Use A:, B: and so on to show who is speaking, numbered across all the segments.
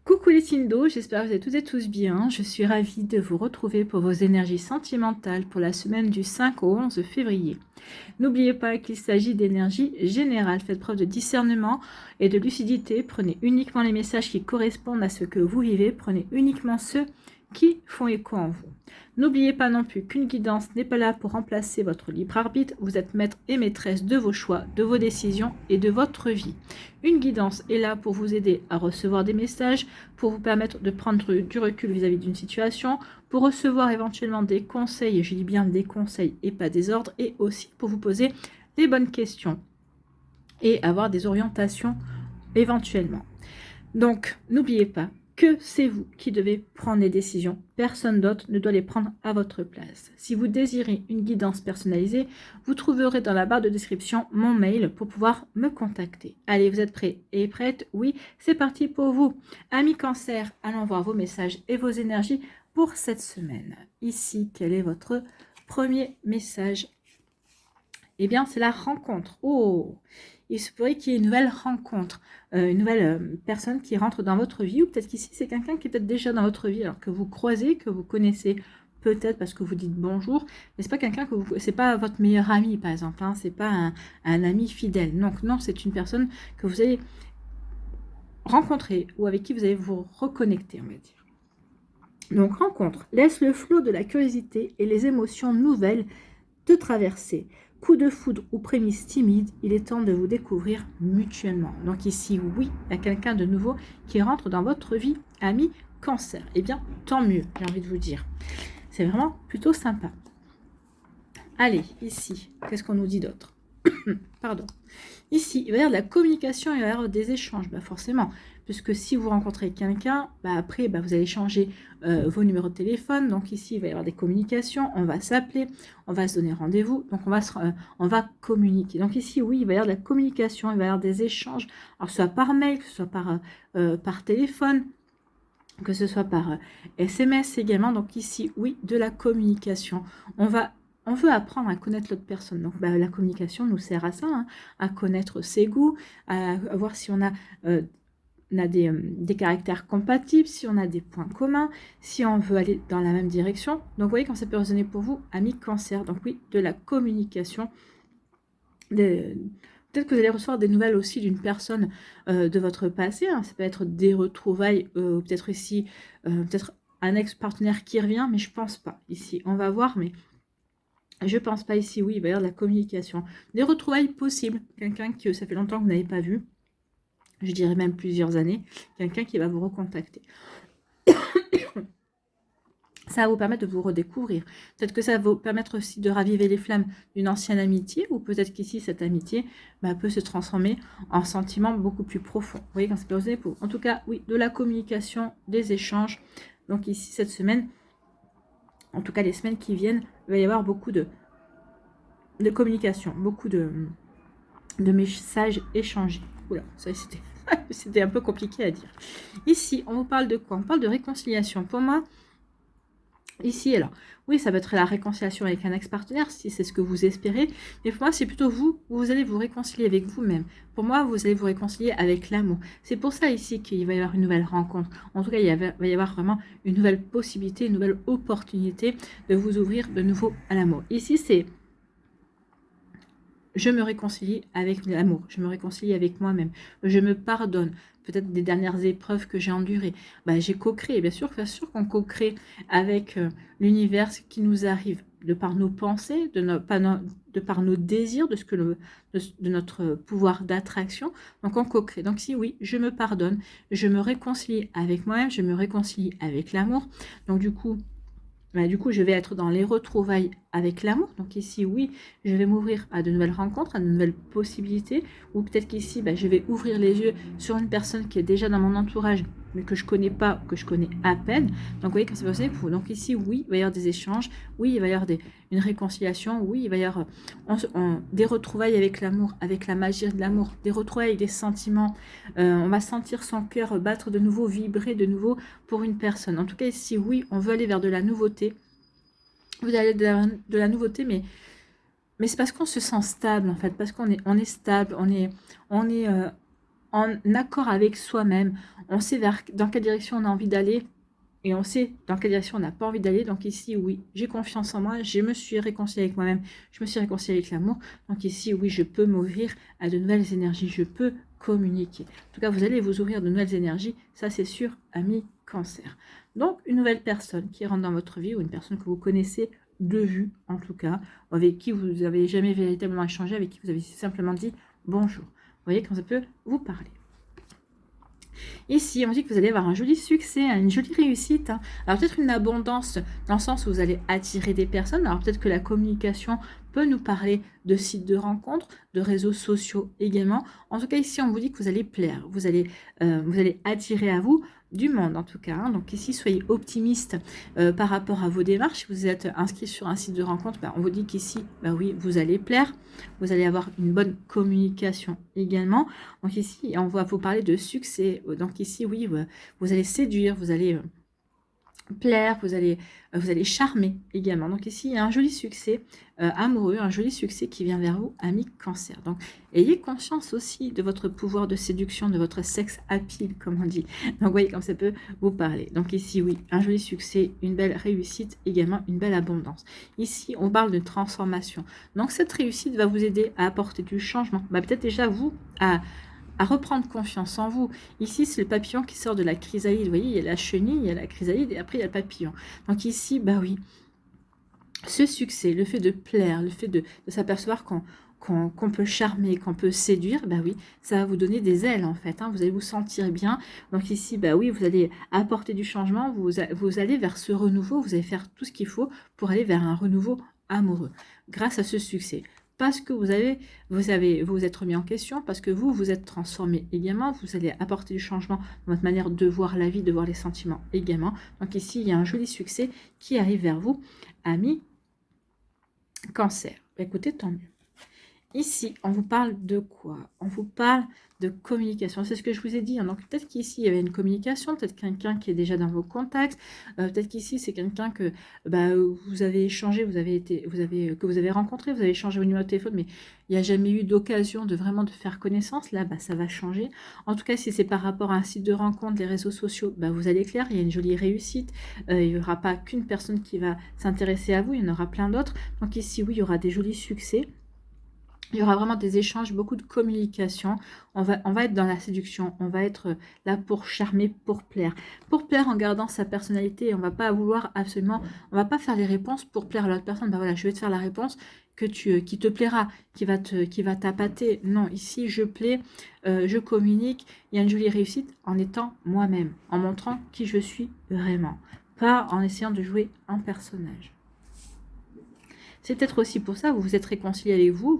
A: Coucou les Tindo, j'espère que vous êtes toutes et tous bien. Je suis ravie de vous retrouver pour vos énergies sentimentales pour la semaine du 5 au 11 février. N'oubliez pas qu'il s'agit d'énergie générale. Faites preuve de discernement et de lucidité. Prenez uniquement les messages qui correspondent à ce que vous vivez. Prenez uniquement ceux qui font écho en vous. N'oubliez pas non plus qu'une guidance n'est pas là pour remplacer votre libre arbitre. Vous êtes maître et maîtresse de vos choix, de vos décisions et de votre vie. Une guidance est là pour vous aider à recevoir des messages, pour vous permettre de prendre du recul vis-à-vis d'une situation, pour recevoir éventuellement des conseils, et je dis bien des conseils et pas des ordres, et aussi pour vous poser les bonnes questions et avoir des orientations éventuellement. Donc, n'oubliez pas que c'est vous qui devez prendre les décisions. Personne d'autre ne doit les prendre à votre place. Si vous désirez une guidance personnalisée, vous trouverez dans la barre de description mon mail pour pouvoir me contacter. Allez, vous êtes prêts et prêtes? Oui, c'est parti pour vous. Amis Cancer, allons voir vos messages et vos énergies pour cette semaine. Ici, quel est votre premier message? Eh bien, c'est la rencontre. Oh, il se pourrait qu'il y ait une nouvelle rencontre, une nouvelle personne qui rentre dans votre vie, ou peut-être qu'ici, c'est quelqu'un qui est peut-être déjà dans votre vie, alors que vous croisez, que vous connaissez peut-être parce que vous dites bonjour, mais c'est pas quelqu'un que vous, c'est pas votre meilleur ami, par exemple, hein, c'est pas un ami fidèle. Donc, non, c'est une personne que vous allez rencontrer ou avec qui vous allez vous reconnecter, on va dire. Donc, rencontre. Laisse le flot de la curiosité et les émotions nouvelles te traverser. Coup de foudre ou prémisse timide, il est temps de vous découvrir mutuellement. Donc ici, oui, il y a quelqu'un de nouveau qui rentre dans votre vie, ami Cancer. Eh bien, tant mieux, j'ai envie de vous dire. C'est vraiment plutôt sympa. Allez, ici, qu'est-ce qu'on nous dit d'autre? Pardon. Ici, il va y avoir de la communication, il va y avoir des échanges, forcément. Puisque si vous rencontrez quelqu'un, après, vous allez changer vos numéros de téléphone. Donc ici, il va y avoir des communications, on va s'appeler, on va se donner rendez-vous. Donc on va communiquer. Donc ici, oui, il va y avoir de la communication, il va y avoir des échanges. Alors, soit par mail, que ce soit par téléphone, que ce soit par SMS également. Donc ici, oui, de la communication. On veut apprendre à connaître l'autre personne. Donc la communication nous sert à ça, hein, à connaître ses goûts, à voir si on a des caractères compatibles, si on a des points communs, si on veut aller dans la même direction. Donc vous voyez quand ça peut résonner pour vous, amis Cancer. Donc oui, de la communication. Peut-être que vous allez recevoir des nouvelles aussi d'une personne de votre passé. Hein. Ça peut être des retrouvailles, peut-être ici, peut-être un ex-partenaire qui revient, mais je pense pas. Ici, on va voir, mais je pense pas ici. Oui, il va y avoir de la communication. Des retrouvailles possibles. Quelqu'un que ça fait longtemps que vous n'avez pas vu. Je dirais même plusieurs années. Quelqu'un qui va vous recontacter. Ça va vous permettre de vous redécouvrir. Peut-être que ça va vous permettre aussi de raviver les flammes d'une ancienne amitié, ou peut-être qu'ici, cette amitié peut se transformer en sentiment beaucoup plus profond. Vous voyez, quand c'est posé pour. En tout cas, oui, de la communication, des échanges. Donc ici, cette semaine, en tout cas les semaines qui viennent, il va y avoir beaucoup de communication, beaucoup de messages échangés. Oula, ça c'était un peu compliqué à dire. Ici, on vous parle de quoi? On parle de réconciliation. Pour moi, ici, alors, oui, ça va être la réconciliation avec un ex-partenaire, si c'est ce que vous espérez. Mais pour moi, c'est plutôt vous allez vous réconcilier avec vous-même. Pour moi, vous allez vous réconcilier avec l'amour. C'est pour ça ici qu'il va y avoir une nouvelle rencontre. En tout cas, va y avoir vraiment une nouvelle possibilité, une nouvelle opportunité de vous ouvrir de nouveau à l'amour. Ici, c'est je me réconcilie avec l'amour, je me réconcilie avec moi-même, je me pardonne, peut-être des dernières épreuves que j'ai endurées. J'ai co-créé, bien sûr qu'on co-crée avec l'univers qui nous arrive, de par nos pensées, de par nos désirs, de notre pouvoir d'attraction. Donc on co-crée. Donc si oui, je me pardonne, je me réconcilie avec moi-même, je me réconcilie avec l'amour. Donc du coup, je vais être dans les retrouvailles avec l'amour. Donc ici, oui, je vais m'ouvrir à de nouvelles rencontres, à de nouvelles possibilités. Ou peut-être qu'ici, je vais ouvrir les yeux sur une personne qui est déjà dans mon entourage, mais que je connais pas, que je connais à peine. Donc vous voyez, quand c'est possible pour vous. Donc ici, oui, il va y avoir des échanges. Oui, il va y avoir une réconciliation. Oui, il va y avoir des retrouvailles avec l'amour, avec la magie de l'amour. Des retrouvailles, des sentiments. On va sentir son cœur battre de nouveau, vibrer de nouveau pour une personne. En tout cas, ici, oui, on veut aller vers de la nouveauté. Vous allez de la nouveauté, mais c'est parce qu'on se sent stable, en fait, parce qu'on est stable, on est en accord avec soi-même. On sait dans quelle direction on a envie d'aller et on sait dans quelle direction on n'a pas envie d'aller. Donc ici, oui, j'ai confiance en moi, je me suis réconciliée avec moi-même, je me suis réconciliée avec l'amour. Donc ici, oui, je peux m'ouvrir à de nouvelles énergies, je peux communiquer. En tout cas, vous allez vous ouvrir de nouvelles énergies, ça c'est sûr, ami Cancer. Donc, une nouvelle personne qui rentre dans votre vie ou une personne que vous connaissez de vue, en tout cas, avec qui vous n'avez jamais véritablement échangé, avec qui vous avez simplement dit bonjour. Vous voyez quand ça peut vous parler. Ici, on dit que vous allez avoir un joli succès, une jolie réussite. Alors peut-être une abondance dans le sens où vous allez attirer des personnes. Alors peut-être que la communication peut nous parler de sites de rencontres, de réseaux sociaux également. En tout cas, ici, on vous dit que vous allez plaire, vous allez attirer à vous du monde en tout cas. Donc ici, soyez optimiste par rapport à vos démarches. Si vous êtes inscrit sur un site de rencontre, on vous dit qu'ici, oui, vous allez plaire. Vous allez avoir une bonne communication également. Donc ici, on va vous parler de succès. Donc ici, oui, vous allez séduire, vous allez plaire, vous allez charmer également. Donc ici, il y a un joli succès amoureux, un joli succès qui vient vers vous, ami Cancer. Donc, ayez conscience aussi de votre pouvoir de séduction, de votre sex appeal, comme on dit. Donc, vous voyez comme ça peut vous parler. Donc ici, oui, un joli succès, une belle réussite, également une belle abondance. Ici, on parle de transformation. Donc, cette réussite va vous aider à apporter du changement. Peut-être déjà, vous, à reprendre confiance en vous. Ici, c'est le papillon qui sort de la chrysalide. Vous voyez, il y a la chenille, il y a la chrysalide et après, il y a le papillon. Donc ici, oui, ce succès, le fait de plaire, le fait de s'apercevoir qu'on peut charmer, qu'on peut séduire, oui, ça va vous donner des ailes en fait. Vous allez vous sentir bien. Donc ici, oui, vous allez apporter du changement, vous allez vers ce renouveau, vous allez faire tout ce qu'il faut pour aller vers un renouveau amoureux grâce à ce succès. Parce que vous vous êtes remis en question, parce que vous êtes transformé également, vous allez apporter du changement dans votre manière de voir la vie, de voir les sentiments également. Donc ici, il y a un joli succès qui arrive vers vous, ami Cancer. Écoutez, tant mieux. Ici, on vous parle de quoi? On vous parle de communication. C'est ce que je vous ai dit. Donc, peut-être qu'ici, il y avait une communication, peut-être quelqu'un qui est déjà dans vos contacts. Peut-être qu'ici, c'est quelqu'un que vous avez échangé, que vous avez rencontré, vous avez échangé au numéro de téléphone, mais il n'y a jamais eu d'occasion de vraiment de faire connaissance. Là, ça va changer. En tout cas, si c'est par rapport à un site de rencontre, les réseaux sociaux, vous allez clair, il y a une jolie réussite. Il n'y aura pas qu'une personne qui va s'intéresser à vous, il y en aura plein d'autres. Donc ici, oui, il y aura des jolis succès. Il y aura vraiment des échanges, beaucoup de communication. On va être dans la séduction. On va être là pour charmer, pour plaire. Pour plaire en gardant sa personnalité. On ne va pas vouloir absolument... On ne va pas faire les réponses pour plaire à l'autre personne. Voilà, je vais te faire la réponse qui te plaira, qui va t'appâter. Non, ici, je plais, je communique. Il y a une jolie réussite en étant moi-même. En montrant qui je suis vraiment. Pas en essayant de jouer un personnage. C'est peut-être aussi pour ça que vous vous êtes réconcilié avec vous,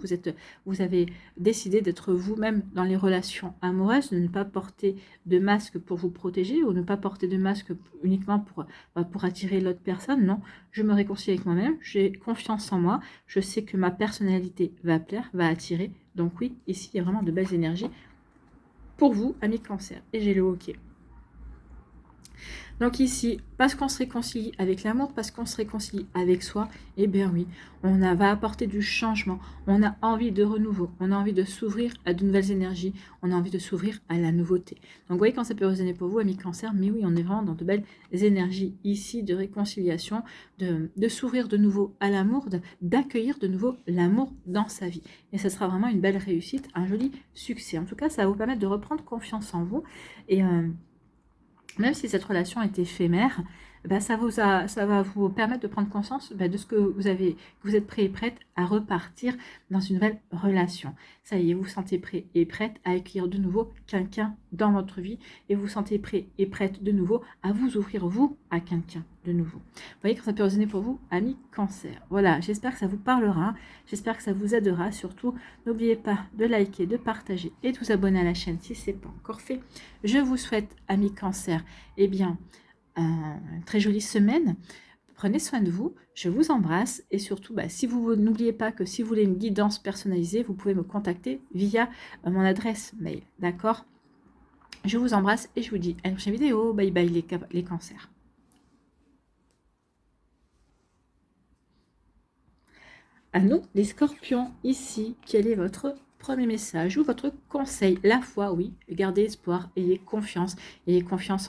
A: vous avez décidé d'être vous-même dans les relations amoureuses, de ne pas porter de masque pour vous protéger ou ne pas porter de masque uniquement pour attirer l'autre personne. Non, je me réconcilie avec moi-même, j'ai confiance en moi, je sais que ma personnalité va plaire, va attirer. Donc oui, ici, il y a vraiment de belles énergies pour vous, amis Cancer. Et j'ai le hockey. Donc ici, parce qu'on se réconcilie avec l'amour, parce qu'on se réconcilie avec soi, eh bien oui, va apporter du changement. On a envie de renouveau, on a envie de s'ouvrir à de nouvelles énergies, on a envie de s'ouvrir à la nouveauté. Donc vous voyez quand ça peut résonner pour vous, amis Cancer, mais oui, on est vraiment dans de belles énergies ici de réconciliation, de s'ouvrir de nouveau à l'amour, d'accueillir de nouveau l'amour dans sa vie. Et ça sera vraiment une belle réussite, un joli succès. En tout cas, ça va vous permettre de reprendre confiance en vous et... même si cette relation est éphémère, ça va vous permettre de prendre conscience de ce que vous êtes prêt et prête à repartir dans une nouvelle relation. Ça y est, vous vous sentez prêt et prête à accueillir de nouveau quelqu'un dans votre vie et vous vous sentez prêt et prête de nouveau à vous ouvrir, vous, à quelqu'un de nouveau. Vous voyez que ça peut résonner pour vous, amis Cancer. Voilà, j'espère que ça vous parlera, j'espère que ça vous aidera. Surtout, n'oubliez pas de liker, de partager et de vous abonner à la chaîne si ce n'est pas encore fait. Je vous souhaite, amis Cancer, une très jolie semaine. Prenez soin de vous, je vous embrasse et surtout, si vous n'oubliez pas que si vous voulez une guidance personnalisée, vous pouvez me contacter via mon adresse mail, d'accord? Je vous embrasse et je vous dis à une prochaine vidéo. Bye bye les cancers. À nous, les scorpions, ici, quel est votre premier message ou votre conseil. La foi, oui, gardez espoir, ayez confiance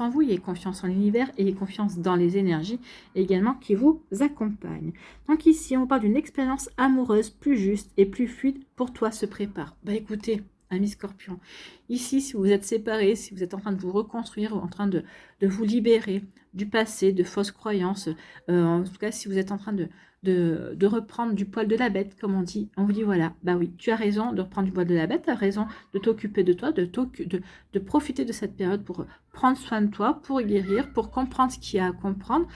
A: en vous, ayez confiance en l'univers, ayez confiance dans les énergies également qui vous accompagnent. Donc ici, on parle d'une expérience amoureuse plus juste et plus fluide pour toi se prépare. Bah écoutez, ami Scorpion, ici, si vous êtes séparés, si vous êtes en train de vous reconstruire, en train de vous libérer du passé, de fausses croyances, en tout cas, si vous êtes en train de reprendre du poil de la bête, comme on vous dit, voilà, bah oui, tu as raison de reprendre du poil de la bête, tu as raison de t'occuper de toi, de profiter de cette période pour prendre soin de toi, pour guérir, pour comprendre ce qu'il y a à comprendre,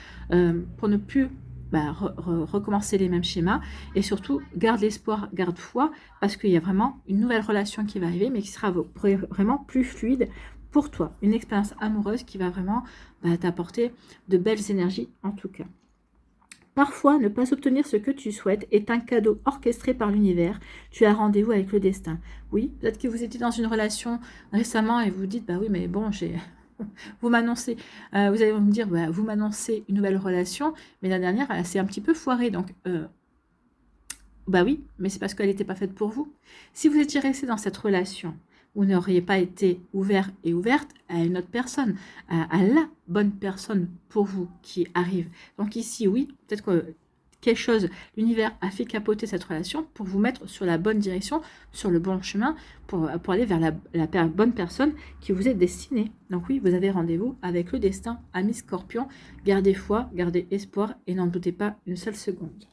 A: pour ne plus recommencer les mêmes schémas et surtout garde l'espoir, garde foi parce qu'il y a vraiment une nouvelle relation qui va arriver mais qui sera vraiment plus fluide pour toi, une expérience amoureuse qui va vraiment t'apporter de belles énergies en tout cas. Parfois, ne pas obtenir ce que tu souhaites est un cadeau orchestré par l'univers. Tu as rendez-vous avec le destin. Oui, peut-être que vous étiez dans une relation récemment et vous dites, bah oui, mais bon, vous m'annoncez, vous allez me dire, bah, vous m'annoncez une nouvelle relation, mais la dernière, elle s'est un petit peu foirée. Donc, bah oui, mais c'est parce qu'elle n'était pas faite pour vous. Si vous étiez resté dans cette relation, vous n'auriez pas été ouvert et ouverte à une autre personne, à la bonne personne pour vous qui arrive. Donc ici, oui, peut-être que quelque chose, l'univers a fait capoter cette relation pour vous mettre sur la bonne direction, sur le bon chemin, pour aller vers la bonne personne qui vous est destinée. Donc oui, vous avez rendez-vous avec le destin, ami Scorpion. Gardez foi, gardez espoir et n'en doutez pas une seule seconde.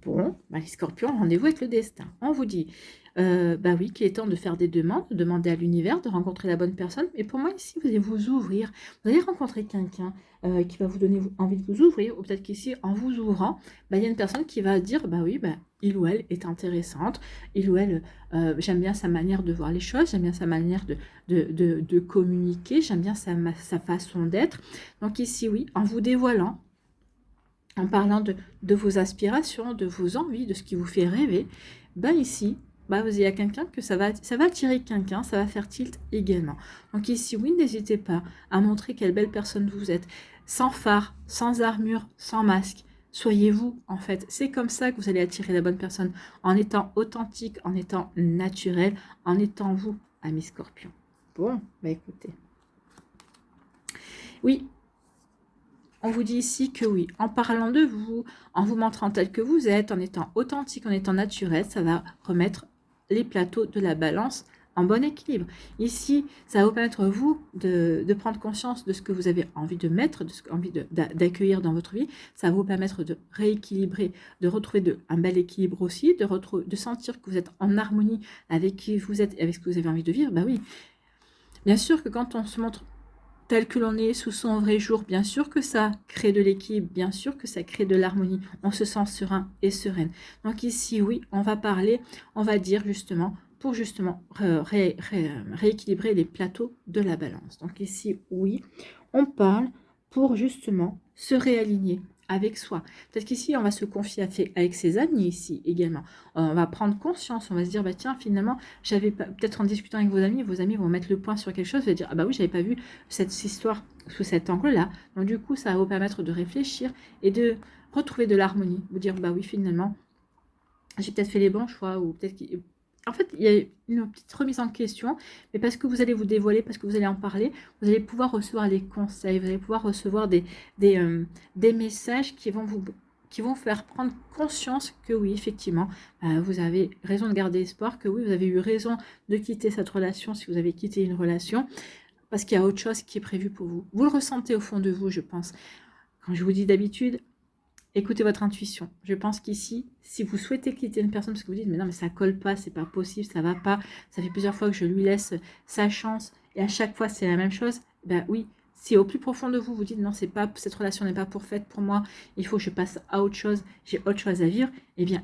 A: Bon, les Scorpions, rendez-vous avec le destin. On vous dit, bah oui, qu'il est temps de faire des demandes, de demander à l'univers, de rencontrer la bonne personne. Mais pour moi, ici, vous allez vous ouvrir. Vous allez rencontrer quelqu'un qui va vous donner envie de vous ouvrir. Ou peut-être qu'ici, en vous ouvrant, il y a une personne qui va dire, bah oui, il ou elle est intéressante. Il ou elle, j'aime bien sa manière de voir les choses. J'aime bien sa manière de communiquer. J'aime bien sa façon d'être. Donc ici, oui, en vous dévoilant, en parlant de vos aspirations, de vos envies, de ce qui vous fait rêver, ici, vous avez quelqu'un que ça va attirer quelqu'un, ça va faire tilt également. Donc ici, oui, n'hésitez pas à montrer quelle belle personne vous êtes, sans phare, sans armure, sans masque. Soyez vous, en fait. C'est comme ça que vous allez attirer la bonne personne, en étant authentique, en étant naturel, en étant vous, ami Scorpion. Bon, écoutez. Oui, on vous dit ici que oui, en parlant de vous, en vous montrant tel que vous êtes, en étant authentique, en étant naturel, ça va remettre les plateaux de la balance en bon équilibre. Ici, ça va vous permettre, vous, de prendre conscience de ce que vous avez envie de mettre, de ce que vous avez envie d'accueillir dans votre vie. Ça va vous permettre de rééquilibrer, de retrouver un bel équilibre aussi, de sentir que vous êtes en harmonie avec qui vous êtes et avec ce que vous avez envie de vivre. Oui, bien sûr que quand on se montre tel que l'on est sous son vrai jour, bien sûr que ça crée de l'équilibre, bien sûr que ça crée de l'harmonie, on se sent serein et sereine. Donc ici, oui, on va parler, on va dire justement, pour justement rééquilibrer les plateaux de la balance. Donc ici, oui, on parle pour justement se réaligner avec soi. Peut-être qu'ici, on va se confier avec ses amis ici également. On va prendre conscience, on va se dire, tiens, finalement, j'avais peut-être en discutant avec vos amis vont mettre le point sur quelque chose, vous allez dire, oui, j'avais pas vu cette histoire sous cet angle-là. Donc du coup, ça va vous permettre de réfléchir et de retrouver de l'harmonie. Vous dire, oui, finalement, j'ai peut-être fait les bons choix, ou peut-être en fait, il y a une petite remise en question, mais parce que vous allez vous dévoiler, parce que vous allez en parler, vous allez pouvoir recevoir des conseils, vous allez pouvoir recevoir des messages qui vont vous faire prendre conscience que oui, effectivement, vous avez raison de garder espoir, que oui, vous avez eu raison de quitter cette relation si vous avez quitté une relation, parce qu'il y a autre chose qui est prévu pour vous. Vous le ressentez au fond de vous, je pense. Quand je vous dis d'habitude, écoutez votre intuition. Je pense qu'ici, si vous souhaitez quitter une personne parce que vous dites, mais non, mais ça colle pas, c'est pas possible, ça va pas, ça fait plusieurs fois que je lui laisse sa chance, et à chaque fois c'est la même chose, oui, si au plus profond de vous, vous dites, non, cette relation n'est pas faite pour moi, il faut que je passe à autre chose, j'ai autre chose à vivre,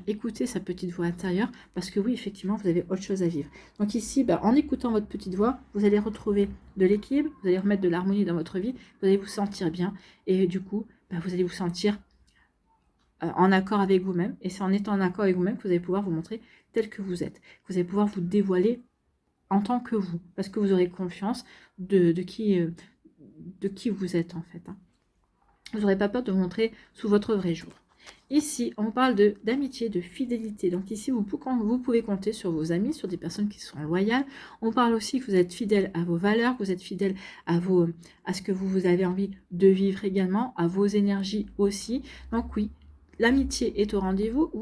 A: écoutez sa petite voix intérieure, parce que oui, effectivement, vous avez autre chose à vivre. Donc ici, en écoutant votre petite voix, vous allez retrouver de l'équilibre, vous allez remettre de l'harmonie dans votre vie, vous allez vous sentir bien, et du coup, vous allez vous sentir en accord avec vous-même, et c'est en étant en accord avec vous-même que vous allez pouvoir vous montrer tel que vous êtes, que vous allez pouvoir vous dévoiler en tant que vous, parce que vous aurez confiance de qui vous êtes en fait. Vous n'aurez pas peur de vous montrer sous votre vrai jour. Ici, on parle d'amitié, de fidélité. Donc ici, vous pouvez compter sur vos amis, sur des personnes qui sont loyales. On parle aussi que vous êtes fidèle à vos valeurs, que vous êtes fidèle à ce que vous avez envie de vivre également, à vos énergies aussi. Donc oui, l'amitié est au rendez-vous.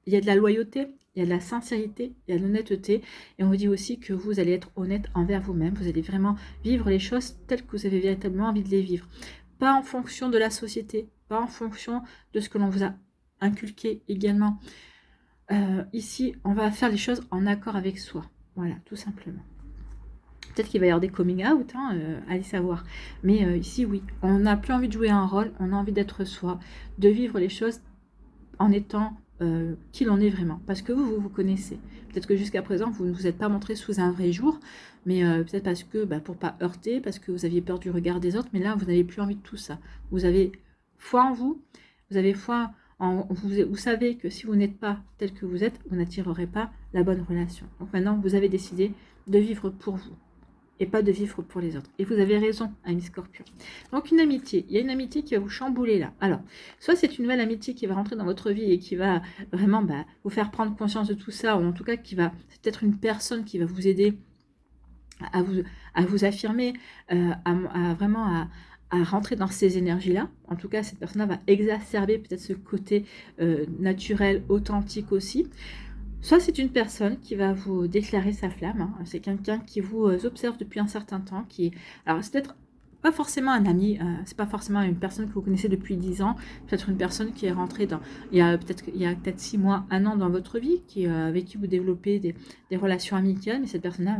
A: Il y a de la loyauté, il y a de la sincérité, il y a de l'honnêteté. Et on vous dit aussi que vous allez être honnête envers vous-même. Vous allez vraiment vivre les choses telles que vous avez véritablement envie de les vivre. Pas en fonction de la société, pas en fonction de ce que l'on vous a inculqué également. Ici, on va faire les choses en accord avec soi. Voilà, tout simplement. Peut-être qu'il va y avoir des coming out, allez savoir. Mais ici, oui, on n'a plus envie de jouer un rôle, on a envie d'être soi, de vivre les choses en étant qui l'on est vraiment. Parce que vous connaissez. Peut-être que jusqu'à présent, vous ne vous êtes pas montré sous un vrai jour, mais peut-être parce que, pour pas heurter, parce que vous aviez peur du regard des autres, mais là, vous n'avez plus envie de tout ça. Vous avez foi en vous, vous avez foi en vous savez que si vous n'êtes pas tel que vous êtes, vous n'attirerez pas la bonne relation. Donc maintenant, vous avez décidé de vivre pour vous et pas de vivre pour les autres. Et vous avez raison, ami Scorpion. Donc une amitié, il y a une amitié qui va vous chambouler là. Alors, soit c'est une nouvelle amitié qui va rentrer dans votre vie et qui va vraiment vous faire prendre conscience de tout ça, ou en tout cas c'est peut-être une personne qui va vous aider à vous affirmer, à rentrer dans ces énergies-là. En tout cas, cette personne-là va exacerber peut-être ce côté naturel, authentique aussi. Soit c'est une personne qui va vous déclarer sa flamme, c'est quelqu'un qui vous observe depuis un certain temps, alors c'est peut-être pas forcément un ami, c'est pas forcément une personne que vous connaissez depuis 10 ans, peut-être une personne qui est rentrée il y a peut-être 6 mois, 1 an dans votre vie, avec qui vous développez des relations amicales, mais cette personne-là,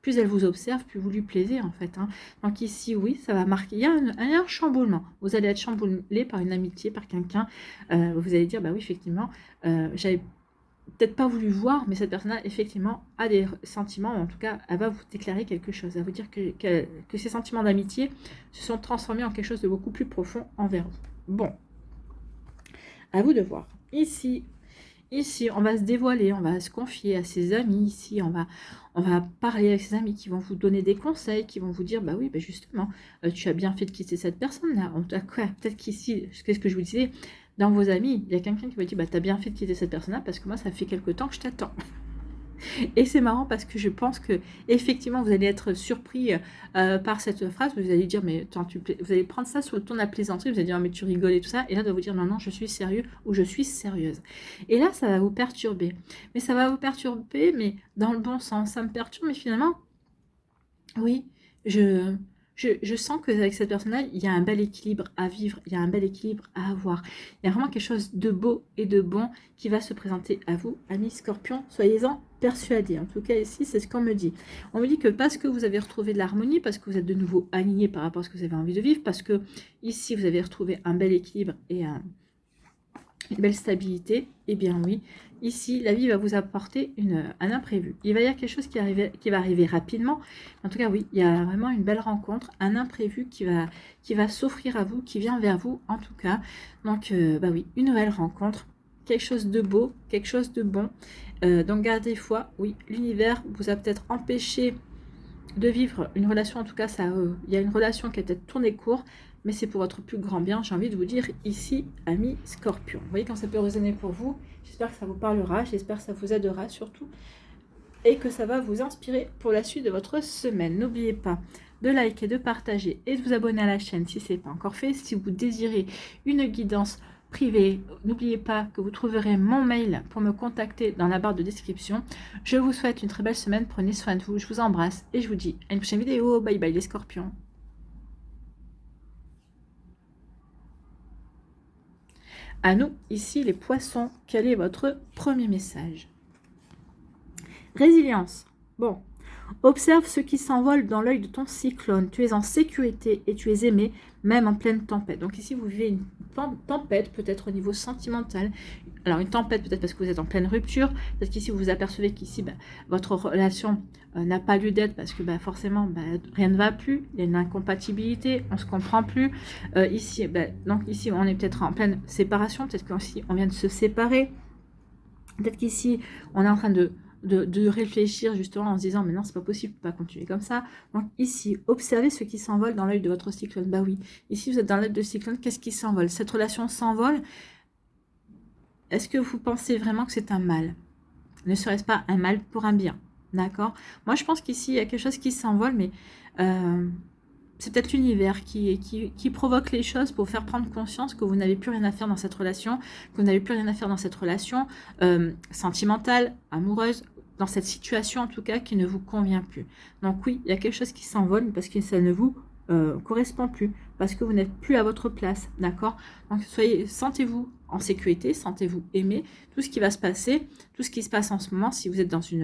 A: plus elle vous observe, plus vous lui plaisez en fait. Donc ici, oui, ça va marquer, il y a un chamboulement, vous allez être chamboulé par une amitié, par quelqu'un, vous allez dire, oui, effectivement, j'avais peut-être pas voulu voir, mais cette personne-là, effectivement, a des sentiments, en tout cas, elle va vous déclarer quelque chose. Elle va vous dire que ces sentiments d'amitié se sont transformés en quelque chose de beaucoup plus profond envers vous. Bon, à vous de voir. Ici, on va se dévoiler, on va se confier à ses amis. Ici, on va parler avec ses amis qui vont vous donner des conseils, qui vont vous dire, oui, justement, tu as bien fait de quitter cette personne-là. En tout cas, peut-être qu'ici, qu'est-ce que je vous disais, dans vos amis, il y a quelqu'un qui va dire, tu as bien fait de quitter cette personne-là parce que moi, ça fait quelque temps que je t'attends. Et c'est marrant parce que je pense que effectivement vous allez être surpris par cette phrase. Vous allez dire, mais attends, vous allez prendre ça sur le ton de la plaisanterie. Vous allez dire, mais tu rigoles et tout ça. Et là, de vous dire, non, je suis sérieux ou je suis sérieuse. Et là, ça va vous perturber. Mais ça va vous perturber, mais dans le bon sens. Ça me perturbe, mais finalement, oui, je sens qu'avec cette personne-là, il y a un bel équilibre à vivre, il y a un bel équilibre à avoir. Il y a vraiment quelque chose de beau et de bon qui va se présenter à vous, amis Scorpion. Soyez-en persuadés. En tout cas, ici, c'est ce qu'on me dit. On me dit que parce que vous avez retrouvé de l'harmonie, parce que vous êtes de nouveau aligné par rapport à ce que vous avez envie de vivre, parce que ici, vous avez retrouvé un bel équilibre et une belle stabilité, eh bien oui, ici, la vie va vous apporter un imprévu. Il va y avoir quelque chose qui va arriver rapidement. En tout cas, oui, il y a vraiment une belle rencontre, un imprévu qui va s'offrir à vous, qui vient vers vous, en tout cas. Donc, oui, une nouvelle rencontre, quelque chose de beau, quelque chose de bon. Donc, gardez foi. Oui, l'univers vous a peut-être empêché de vivre une relation, en tout cas, il y a une relation qui a peut-être tourné court, mais c'est pour votre plus grand bien, j'ai envie de vous dire ici, amis Scorpion. Vous voyez quand ça peut résonner pour vous. J'espère que ça vous parlera, j'espère que ça vous aidera surtout, et que ça va vous inspirer pour la suite de votre semaine. N'oubliez pas de liker, de partager et de vous abonner à la chaîne si ce n'est pas encore fait. Si vous désirez une guidance privée, n'oubliez pas que vous trouverez mon mail pour me contacter dans la barre de description. Je vous souhaite une très belle semaine, prenez soin de vous, je vous embrasse et je vous dis à une prochaine vidéo. Bye bye les Scorpions. À nous, ici, les poissons, quel est votre premier message? Résilience. Bon, observe ce qui s'envole dans l'œil de ton cyclone. Tu es en sécurité et tu es aimé, même en pleine tempête. Donc ici, vous vivez une tempête, peut-être au niveau sentimental. Alors, une tempête, peut-être parce que vous êtes en pleine rupture. Peut-être qu'ici, vous vous apercevez qu'ici, votre relation n'a pas lieu d'être parce que forcément, rien ne va plus. Il y a une incompatibilité, on ne se comprend plus. Ici, donc ici, on est peut-être en pleine séparation. Peut-être qu'ici, on vient de se séparer. Peut-être qu'ici, on est en train de réfléchir justement en se disant mais non, c'est pas possible, pas continuer comme ça. Donc ici, observez ce qui s'envole dans l'œil de votre cyclone. Oui, ici vous êtes dans l'œil de cyclone, qu'est-ce qui s'envole? Cette relation s'envole est-ce que vous pensez vraiment que c'est un mal? Ne serait-ce pas un mal pour un bien? D'accord? Moi, je pense qu'ici, il y a quelque chose qui s'envole, mais c'est peut-être l'univers qui provoque les choses pour faire prendre conscience que vous n'avez plus rien à faire dans cette relation, que vous n'avez plus rien à faire dans cette relation sentimentale, amoureuse, dans cette situation en tout cas qui ne vous convient plus. Donc oui, il y a quelque chose qui s'envole parce que ça ne vous correspond plus, parce que vous n'êtes plus à votre place, d'accord? Donc sentez-vous en sécurité, sentez-vous aimé. Tout ce qui va se passer, tout ce qui se passe en ce moment, si vous êtes dans ce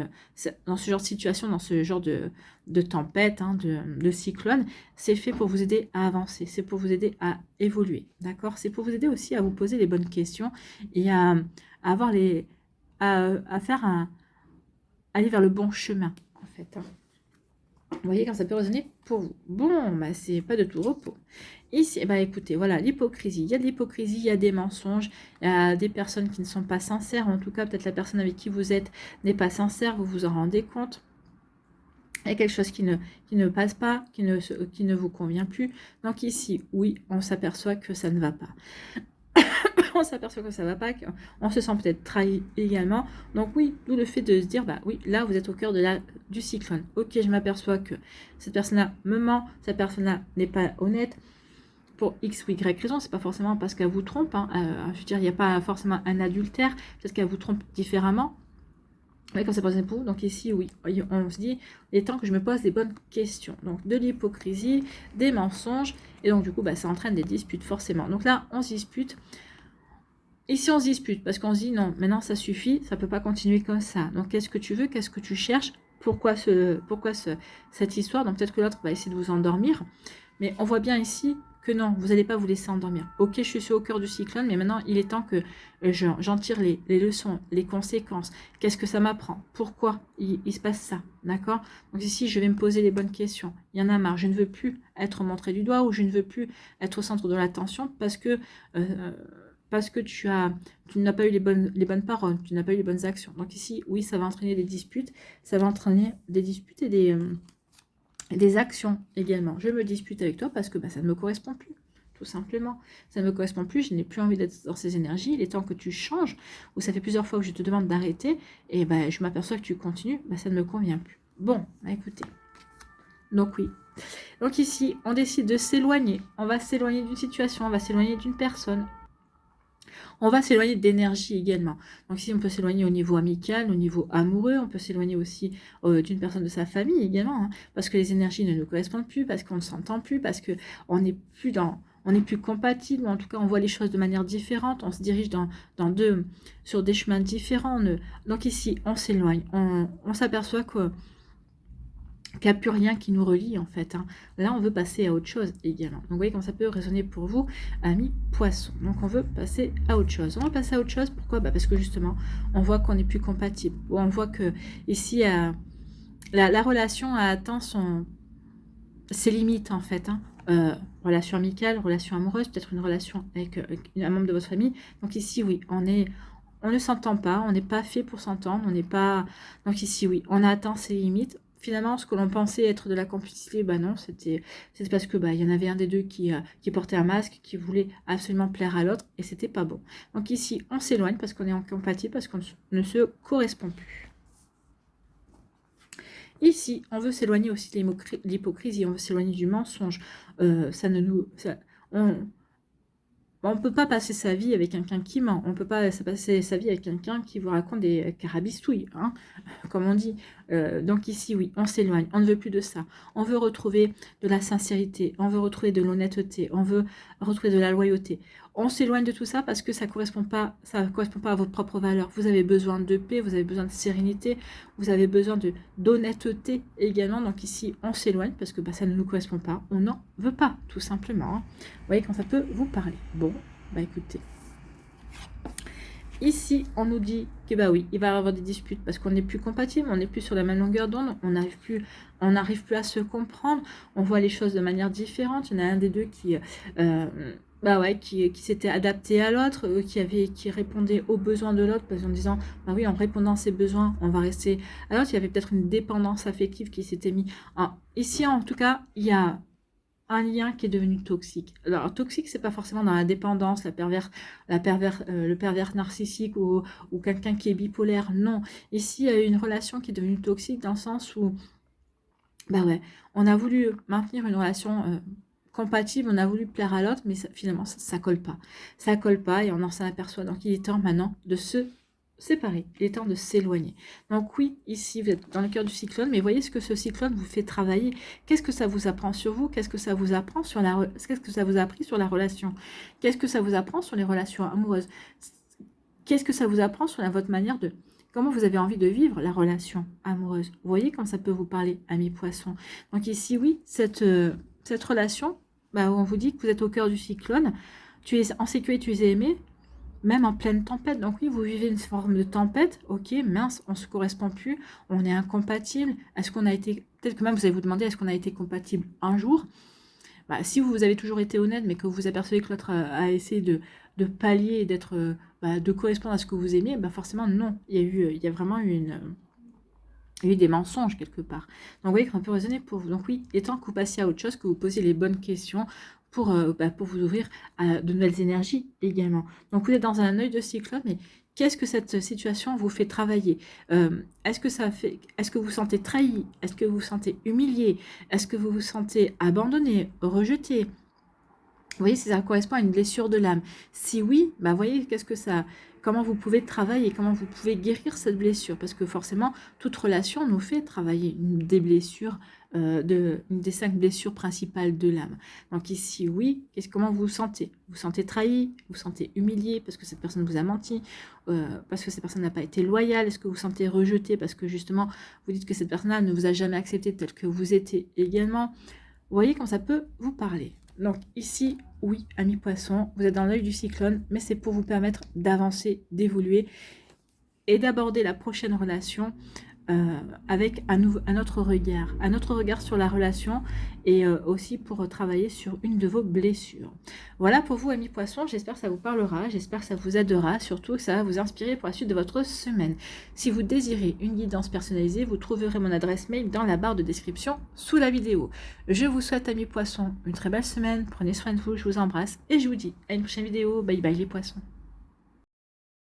A: genre de situation, dans ce genre de tempête, hein, de cyclone, c'est fait pour vous aider à avancer, c'est pour vous aider à évoluer, d'accord? C'est pour vous aider aussi à vous poser les bonnes questions et à avoir à faire aller vers le bon chemin, en fait, hein. Vous voyez quand ça peut résonner pour vous. Bon, bah, c'est pas de tout repos. Ici, bah, écoutez, voilà, l'hypocrisie. Il y a de l'hypocrisie, il y a des mensonges, il y a des personnes qui ne sont pas sincères. En tout cas, peut-être la personne avec qui vous êtes n'est pas sincère, vous vous en rendez compte. Il y a quelque chose qui ne passe pas, qui ne vous convient plus. Donc ici, oui, on s'aperçoit que ça ne va pas. On s'aperçoit que ça va pas, qu'on se sent peut-être trahi également. Donc oui, d'où le fait de se dire, bah oui, là vous êtes au cœur du cyclone. Ok, je m'aperçois que cette personne-là me ment, cette personne-là n'est pas honnête. Pour X ou Y raison, c'est pas forcément parce qu'elle vous trompe. Hein. Je veux dire, il n'y a pas forcément un adultère, peut-être qu'elle vous trompe différemment. Oui, comme ça passe pour vous. Donc ici, oui, on se dit, il est temps que je me pose des bonnes questions. Donc de l'hypocrisie, des mensonges, et donc du coup, bah, ça entraîne des disputes forcément. Donc là, on se dispute. Ici, on se dispute parce qu'on se dit non, maintenant ça suffit, ça ne peut pas continuer comme ça. Donc, qu'est-ce que tu veux? Qu'est-ce que tu cherches? Pourquoi cette histoire? Donc, peut-être que l'autre va essayer de vous endormir. Mais on voit bien ici que non, vous n'allez pas vous laisser endormir. Ok, je suis au cœur du cyclone, mais maintenant, il est temps que j'en tire les leçons, les conséquences. Qu'est-ce que ça m'apprend? Pourquoi il se passe ça? D'accord? Donc, ici, je vais me poser les bonnes questions. Il y en a marre. Je ne veux plus être montré du doigt ou je ne veux plus être au centre de l'attention parce que tu n'as pas eu les bonnes paroles, tu n'as pas eu les bonnes actions. Donc ici, oui, ça va entraîner des disputes, ça va entraîner des disputes et des actions également. Je me dispute avec toi parce que ça ne me correspond plus, tout simplement. Ça ne me correspond plus, je n'ai plus envie d'être dans ces énergies. Il est temps que tu changes, ou ça fait plusieurs fois que je te demande d'arrêter, et je m'aperçois que tu continues, ça ne me convient plus. Bon, écoutez. Donc oui. Donc ici, on décide de s'éloigner. On va s'éloigner d'une situation, on va s'éloigner d'une personne. On va s'éloigner d'énergie également. Donc ici, on peut s'éloigner au niveau amical, au niveau amoureux, on peut s'éloigner aussi d'une personne de sa famille également, hein, parce que les énergies ne nous correspondent plus, parce qu'on ne s'entend plus, parce qu'on n'est plus compatible, ou en tout cas on voit les choses de manière différente, on se dirige sur des chemins différents. Donc ici, on s'éloigne, on s'aperçoit qu'il n'y a plus rien qui nous relie en fait. Hein. Là, on veut passer à autre chose également. Donc, vous voyez comment ça peut résonner pour vous, amis poissons. Donc, on veut passer à autre chose. On va passer à autre chose. Pourquoi? Parce que justement, on voit qu'on n'est plus compatible. Ou on voit que ici, la relation a atteint ses limites en fait. Hein. Relation amicale, relation amoureuse, peut-être une relation avec un membre de votre famille. Donc ici, oui, on ne s'entend pas, on n'est pas fait pour s'entendre, on n'est pas... Donc ici, oui, on a atteint ses limites. Finalement, ce que l'on pensait être de la complicité, non, c'était parce que il y en avait un des deux qui portait un masque, qui voulait absolument plaire à l'autre, et c'était pas bon. Donc ici, on s'éloigne parce qu'on est incompatible, parce qu'on ne se correspond plus. Ici, on veut s'éloigner aussi de l'hypocrisie, on veut s'éloigner du mensonge. On ne peut pas passer sa vie avec quelqu'un qui ment. On ne peut pas passer sa vie avec quelqu'un qui vous raconte des carabistouilles, hein, comme on dit. Donc ici, oui, on s'éloigne. On ne veut plus de ça. On veut retrouver de la sincérité. On veut retrouver de l'honnêteté. On veut retrouver de la loyauté. On s'éloigne de tout ça parce que ça ne correspond pas à vos propres valeurs. Vous avez besoin de paix, vous avez besoin de sérénité, vous avez besoin d'honnêteté également. Donc ici, on s'éloigne parce que ça ne nous correspond pas. On n'en veut pas, tout simplement. Hein. Vous voyez quand ça peut vous parler. Bon, écoutez. Ici, on nous dit que oui, il va y avoir des disputes parce qu'on n'est plus compatible, on n'est plus sur la même longueur d'onde, on n'arrive plus à se comprendre, on voit les choses de manière différente. Il y en a un des deux qui s'était adapté à l'autre, qui répondait aux besoins de l'autre, en disant, oui, en répondant à ses besoins, on va rester à l'autre. Il y avait peut-être une dépendance affective qui s'était mise. Ici, en tout cas, il y a un lien qui est devenu toxique. Alors, toxique, c'est pas forcément dans la dépendance, le pervers narcissique ou quelqu'un qui est bipolaire. Non. Ici, il y a une relation qui est devenue toxique dans le sens où, bah ouais, on a voulu maintenir une relation compatible, on a voulu plaire à l'autre, mais finalement, ça colle pas. Ça colle pas et on en s'en aperçoit. Donc, il est temps maintenant de se séparer. Il est temps de s'éloigner. Donc oui, ici, vous êtes dans le cœur du cyclone, mais voyez ce que ce cyclone vous fait travailler. Qu'est-ce que ça vous apprend sur vous? Qu'est-ce que ça vous apprend sur qu'est-ce que ça vous a appris sur la relation? Qu'est-ce que ça vous apprend sur les relations amoureuses? Qu'est-ce que ça vous apprend sur votre manière de... Comment vous avez envie de vivre la relation amoureuse? Vous voyez comme ça peut vous parler, ami poisson. Donc ici, oui, cette relation, bah, où on vous dit que vous êtes au cœur du cyclone, tu es en sécurité, tu es aimé, même en pleine tempête. Donc oui, vous vivez une forme de tempête. Ok, mince, on ne se correspond plus, on est incompatible. Est-ce qu'on a été... Peut-être que même vous allez vous demander, est-ce qu'on a été compatible un jour? Bah, si vous avez toujours été honnête, mais que vous apercevez que l'autre a essayé de pallier et d'être... de correspondre à ce que vous aimez, bah forcément non. Il y a vraiment il y a eu des mensonges quelque part. Donc vous voyez que ça peut résonner pour vous. Donc oui, il est temps que vous passiez à autre chose, que vous posiez les bonnes questions pour vous ouvrir à de nouvelles énergies également. Donc vous êtes dans un œil de cyclone, mais qu'est-ce que cette situation vous fait travailler? Est-ce que vous vous sentez trahi? Est-ce que vous vous sentez humilié? Est-ce que vous vous sentez abandonné, rejeté? Vous voyez, si ça correspond à une blessure de l'âme. Si oui, bah voyez comment vous pouvez travailler, comment vous pouvez guérir cette blessure. Parce que forcément, toute relation nous fait travailler une des blessures, une des 5 blessures principales de l'âme. Donc ici, oui, comment vous vous sentez? Vous vous sentez trahi, vous vous sentez humilié parce que cette personne vous a menti, parce que cette personne n'a pas été loyale. Est-ce que vous vous sentez rejeté parce que justement, vous dites que cette personne-là ne vous a jamais accepté tel que vous étiez également? Vous voyez quand ça peut vous parler. Donc ici, oui, ami poisson, vous êtes dans l'œil du cyclone, mais c'est pour vous permettre d'avancer, d'évoluer et d'aborder la prochaine relation avec un autre regard sur la relation et aussi pour travailler sur une de vos blessures. Voilà pour vous, amis poissons, j'espère que ça vous parlera, j'espère que ça vous aidera, surtout que ça va vous inspirer pour la suite de votre semaine. Si vous désirez une guidance personnalisée, vous trouverez mon adresse mail dans la barre de description sous la vidéo. Je vous souhaite, amis poissons, une très belle semaine, prenez soin de vous, je vous embrasse et je vous dis à une prochaine vidéo, bye bye les poissons.